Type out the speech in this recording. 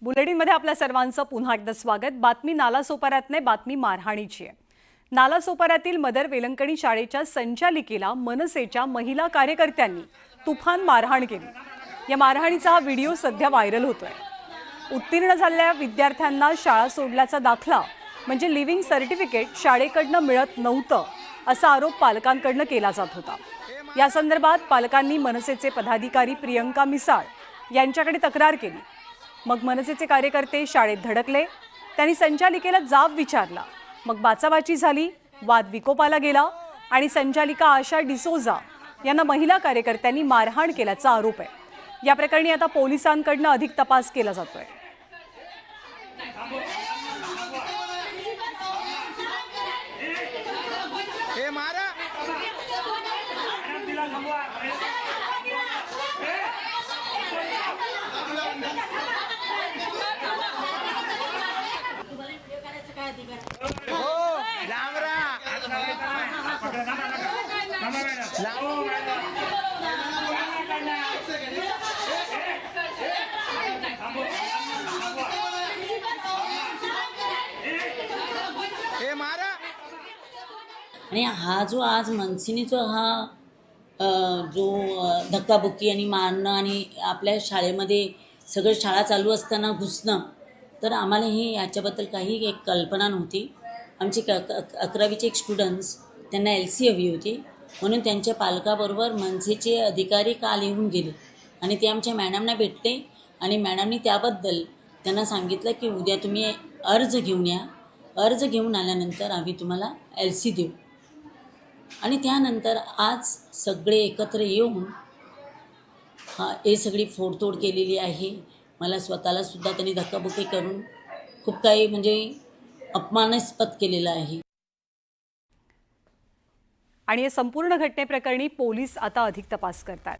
बुलेटिनमध्ये आपल्या सर्वांचं पुन्हा एकदा स्वागत। बातमी नालासोपाऱ्यातने बातमी मारहाणीची आहे। नालासोपाऱ्यातील मदर वेलंकणी शाळेच्या संचालिकेला मनसेच्या महिला कार्यकर्त्यांनी तुफान मारहाण केली। या मारहाणीचा हा व्हिडिओ सध्या व्हायरल होतोय। उत्तीर्ण झालेल्या विद्यार्थ्यांना शाळा सोडल्याचा दाखला म्हणजे लिव्हिंग सर्टिफिकेट शाळेकडून मिळत नव्हतं असा आरोप पालकांकडून केला जात होता। या संदर्भात पालकांनी मनसेचे पदाधिकारी प्रियंका मिसाळ यांच्याकडे तक्रार केली। मग मनसेचे कार्यकर्ते शाळेत धडकले, त्यांनी संचालिकेला जाब विचारला। मग बाचाबाची झाली, वाद विकोपाला गेला आणि संचालिका आशा डिसोजा यांना महिला कार्यकर्त्यांनी मारहाण केल्याचा आरोप आहे। या प्रकरणी आता पोलिसांकडून अधिक तपास केला जातोय। आणि हा जो आज मनसेने जो धक्काबुक्की आणि मारणं आणि आपल्या शाळेमध्ये सगळं शाळा चालू असताना घुसणं, तर आम्हाला हे याच्याबद्दल काही एक कल्पना नव्हती। आमचे 11वीचे एक स्टुडंट्स, त्यांना LC हवी होती, म्हणून त्यांच्या पालकाबरोबर मनसेचे अधिकारी काल येऊन गेले आणि ते आमच्या मॅडमना भेटले आणि मॅडमनी त्याबद्दल त्यांना सांगितलं की उद्या तुम्ही अर्ज घेऊन या, अर्ज घेऊन आल्यानंतर आम्ही तुम्हाला LC देऊ। आणि त्यानंतर आज सगळे एकत्र येऊन हे सगळी फोडतोड केलेली आहे। मला स्वतःला सुद्धा त्यांनी धक्काबुक्की करून खूप काही म्हणजे अपमानास्पद केलेलं आहे। आणि या संपूर्ण घटनेप्रकरणी पोलीस आता अधिक तपास करतात।